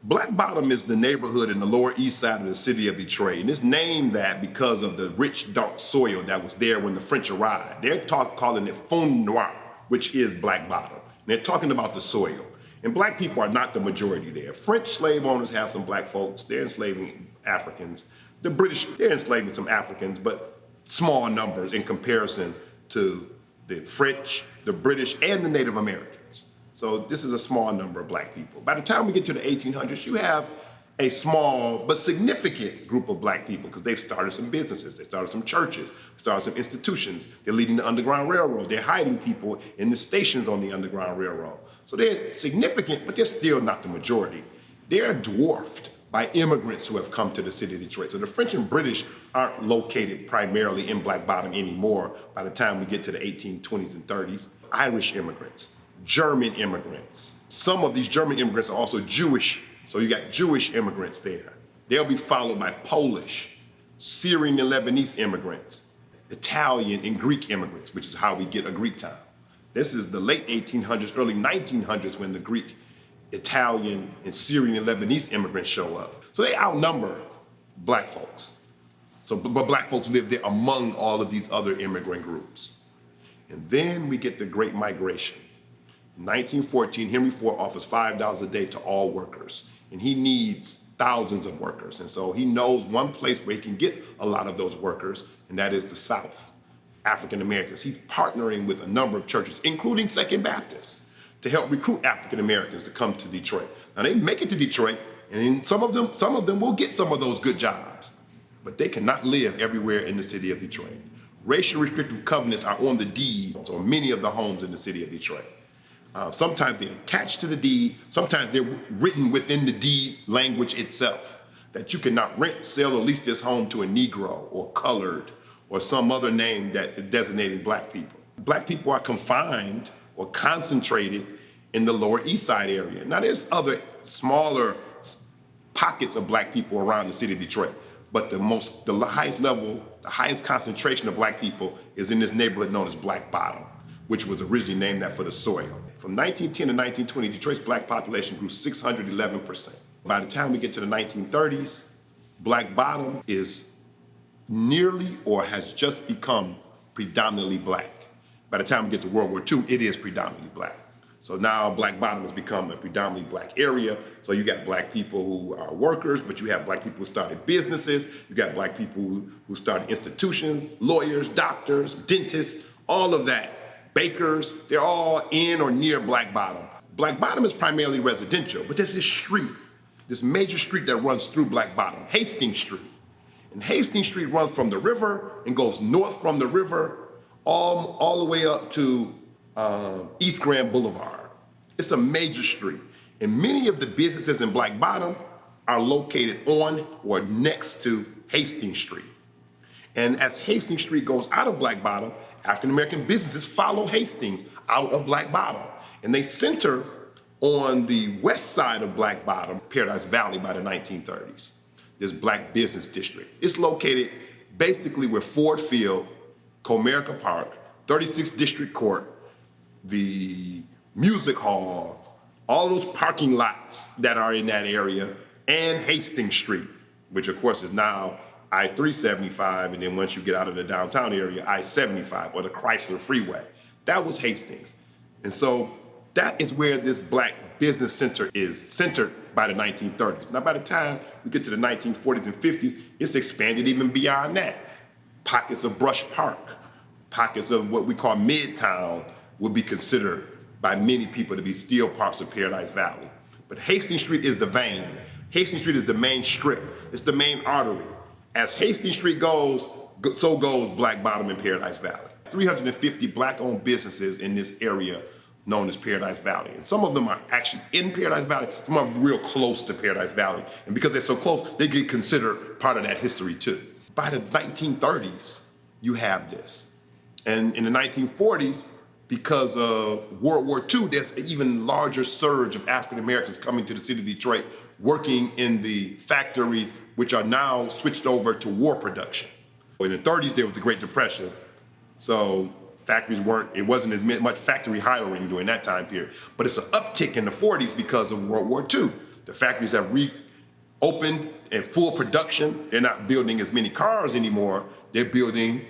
Black Bottom is the neighborhood in the Lower East Side of the city of Detroit, and it's named that because of the rich, dark soil that was there when the French arrived. They're calling it Fond Noir, which is Black Bottom. And they're talking about the soil. And black people are not the majority there. French slave owners have some black folks. They're enslaving Africans. The British, they're enslaving some Africans, but small numbers in comparison to the French, the British, and the Native Americans. So this is a small number of black people. By the time we get to the 1800s, you have a small but significant group of black people because they've started some businesses, they started some churches, started some institutions, they're leading the Underground Railroad, they're hiding people in the stations on the Underground Railroad. So they're significant, but they're still not the majority. They're dwarfed by immigrants who have come to the city of Detroit. So the French and British aren't located primarily in Black Bottom anymore by the time we get to the 1820s and 30s. Irish immigrants, German immigrants. Some of these German immigrants are also Jewish, so you got Jewish immigrants there. They'll be followed by Polish, Syrian and Lebanese immigrants, Italian and Greek immigrants, which is how we get a Greek town. This is the late 1800s, early 1900s when the Greek, Italian, and Syrian and Lebanese immigrants show up. So they outnumber black folks. But black folks live there among all of these other immigrant groups. And then we get the Great Migration. In 1914, Henry Ford offers $5 a day to all workers, and he needs thousands of workers. And so he knows one place where he can get a lot of those workers, and that is the South, African Americans. He's partnering with a number of churches, including Second Baptist, to help recruit African Americans to come to Detroit. Now they make it to Detroit, and some of them will get some of those good jobs, but they cannot live everywhere in the city of Detroit. Racial restrictive covenants are on the deeds on many of the homes in the city of Detroit. Sometimes they're attached to the deed, sometimes they're written within the deed language itself, that you cannot rent, sell, or lease this home to a Negro or colored or some other name that is designating black people. Black people are confined or concentrated in the Lower East Side area. Now there's other smaller pockets of black people around the city of Detroit, but the highest level, the highest concentration of black people is in this neighborhood known as Black Bottom, which was originally named that for the soil. From 1910 to 1920, Detroit's black population grew 611%. By the time we get to the 1930s, Black Bottom is nearly or has just become predominantly black. By the time we get to World War II, it is predominantly black. So now Black Bottom has become a predominantly black area. So you got black people who are workers, but you have black people who started businesses. You got black people who started institutions, lawyers, doctors, dentists, all of that. Bakers, they're all in or near Black Bottom. Black Bottom is primarily residential, but there's this street, this major street that runs through Black Bottom, Hastings Street. And Hastings Street runs from the river and goes north from the river all the way up to East Grand Boulevard. It's a major street. And many of the businesses in Black Bottom are located on or next to Hastings Street. And as Hastings Street goes out of Black Bottom, African American businesses follow Hastings out of Black Bottom. And they center on the west side of Black Bottom, Paradise Valley, by the 1930s. This black business district. It's located basically where Ford Field, Comerica Park, 36th District Court, the Music Hall, all those parking lots that are in that area, and Hastings Street, which of course is now I-375, and then once you get out of the downtown area, I-75, or the Chrysler Freeway. That was Hastings. And so that is where this black business center is centered by the 1930s. Now by the time we get to the 1940s and 50s, it's expanded even beyond that. Pockets of Brush Park, pockets of what we call Midtown would be considered by many people to be still parts of Paradise Valley. But Hastings Street is the vein. Hastings Street is the main strip. It's the main artery. As Hastings Street goes, so goes Black Bottom and Paradise Valley. 350 black-owned businesses in this area known as Paradise Valley. And some of them are actually in Paradise Valley, some are real close to Paradise Valley. And because they're so close, they get considered part of that history too. By the 1930s, you have this. And in the 1940s, because of World War II, there's an even larger surge of African Americans coming to the city of Detroit, working in the factories, which are now switched over to war production. In the 30s, there was the Great Depression. So factories it wasn't as much factory hiring during that time period. But it's an uptick in the 40s because of World War II. The factories have reopened in full production. They're not building as many cars anymore. They're building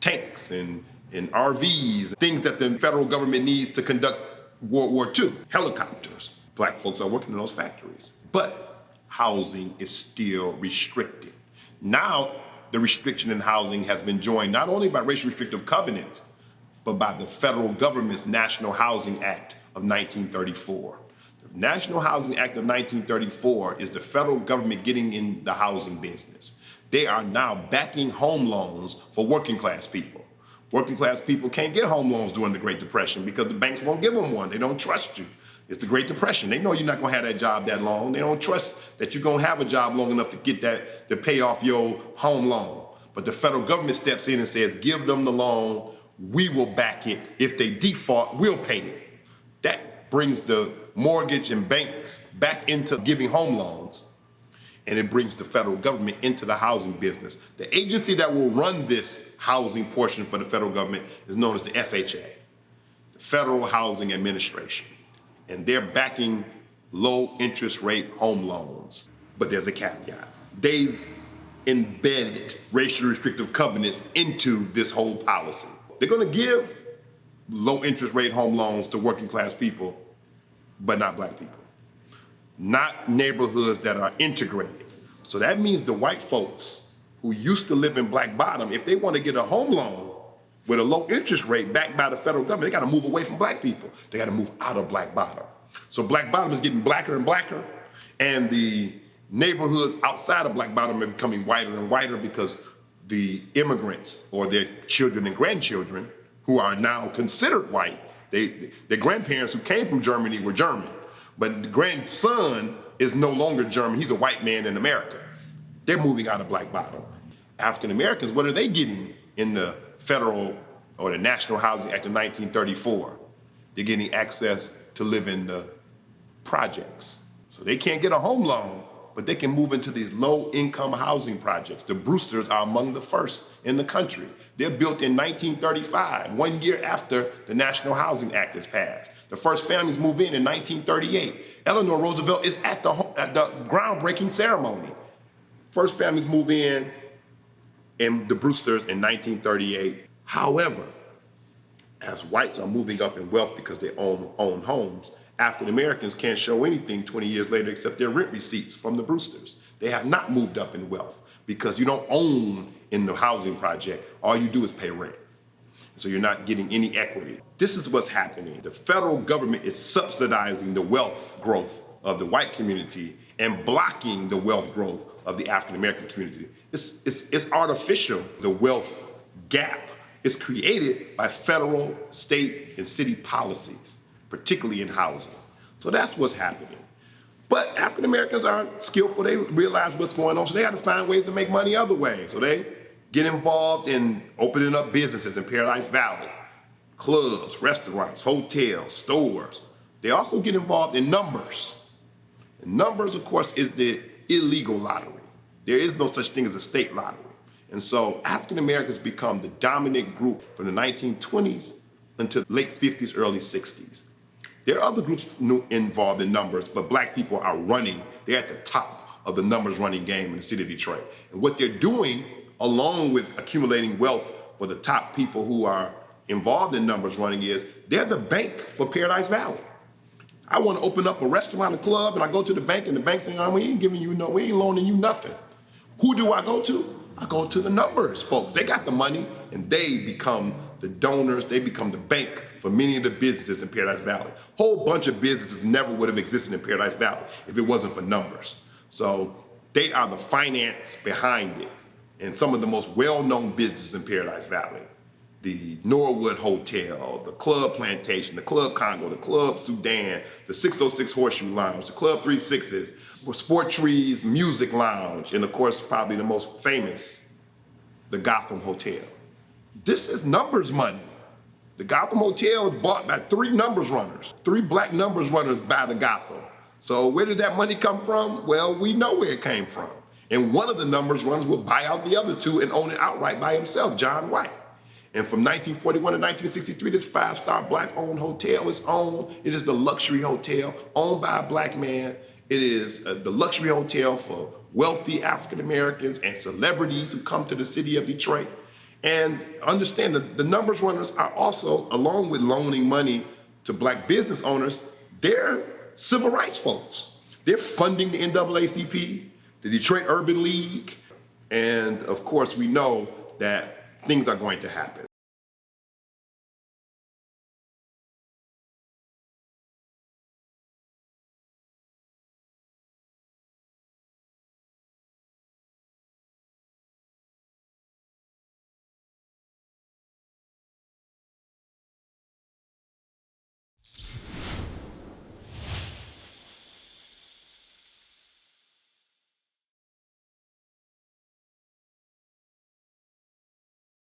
tanks and RVs, things that the federal government needs to conduct World War II. Helicopters. Black folks are working in those factories. But housing is still restricted. Now, the restriction in housing has been joined not only by racial restrictive covenants, but by the federal government's National Housing Act of 1934. The National Housing Act of 1934 is the federal government getting in the housing business. They are now backing home loans for working class people. Working class people can't get home loans during the Great Depression because the banks won't give them one. They don't trust you. It's the Great Depression. They know you're not gonna have that job that long. They don't trust that you're gonna have a job long enough to get that, to pay off your home loan. But the federal government steps in and says, give them the loan, we will back it. If they default, we'll pay it. That brings the mortgage and banks back into giving home loans, and it brings the federal government into the housing business. The agency that will run this housing portion for the federal government is known as the FHA, the Federal Housing Administration. And they're backing low interest rate home loans. But there's a caveat. They've embedded racially restrictive covenants into this whole policy. They're gonna give low interest rate home loans to working class people, but not black people. Not neighborhoods that are integrated. So that means the white folks who used to live in Black Bottom, if they want to get a home loan with a low interest rate backed by the federal government, they got to move away from black people. They got to move out of Black Bottom. So Black Bottom is getting blacker and blacker, and the neighborhoods outside of Black Bottom are becoming whiter and whiter because the immigrants or their children and grandchildren who are now considered white, their grandparents who came from Germany were German. But the grandson is no longer German. He's a white man in America. They're moving out of Black Bottom. African Americans, what are they getting in the federal or the National Housing Act of 1934? They're getting access to live in the projects. So they can't get a home loan, but they can move into these low-income housing projects. The Brewsters are among the first in the country. They're built in 1935, 1 year after the National Housing Act is passed. The first families move in 1938. Eleanor Roosevelt is at the groundbreaking ceremony. First families move in the Brewsters in 1938. However, as whites are moving up in wealth because they own homes, African Americans can't show anything 20 years later except their rent receipts from the Brewsters. They have not moved up in wealth because you don't own in the housing project. All you do is pay rent. So you're not getting any equity. This is what's happening. The federal government is subsidizing the wealth growth of the white community and blocking the wealth growth of the African American community. It's artificial. The wealth gap is created by federal, state, and city policies, particularly in housing. So that's what's happening. But African Americans are skillful. They realize what's going on, so they have to find ways to make money other ways. So they get involved in opening up businesses in Paradise Valley, clubs, restaurants, hotels, stores. They also get involved in numbers. And numbers, of course, is the illegal lottery. There is no such thing as a state lottery. And so African Americans become the dominant group from the 1920s until late 50s, early 60s. There are other groups involved in numbers, but black people are running. They're at the top of the numbers running game in the city of Detroit. And what they're doing, along with accumulating wealth for the top people who are involved in numbers running, is they're the bank for Paradise Valley. I want to open up a restaurant, a club, and I go to the bank, and the bank saying, we ain't giving you we ain't loaning you nothing. Who do I go to? I go to the numbers folks. They got the money, and they become the donors. They become the bank for many of the businesses in Paradise Valley. Whole bunch of businesses never would have existed in Paradise Valley if it wasn't for numbers. So they are the finance behind it. And some of the most well-known businesses in Paradise Valley, the Norwood Hotel, the Club Plantation, the Club Congo, the Club Sudan, the 606 Horseshoe Lounge, the Club 3 Sixes, Sport Trees Music Lounge, and of course, probably the most famous, the Gotham Hotel. This is numbers money. The Gotham Hotel was bought by 3 numbers runners. 3 black numbers runners buy the Gotham. So where did that money come from? Well, we know where it came from. And one of the numbers runners will buy out the other 2 and own it outright by himself, John White. And from 1941 to 1963, this 5-star black-owned hotel is owned. It is the luxury hotel owned by a black man. It is the luxury hotel for wealthy African Americans and celebrities who come to the city of Detroit. And understand that the numbers runners are also, along with loaning money to black business owners, they're civil rights folks. They're funding the NAACP, the Detroit Urban League, and of course we know that things are going to happen.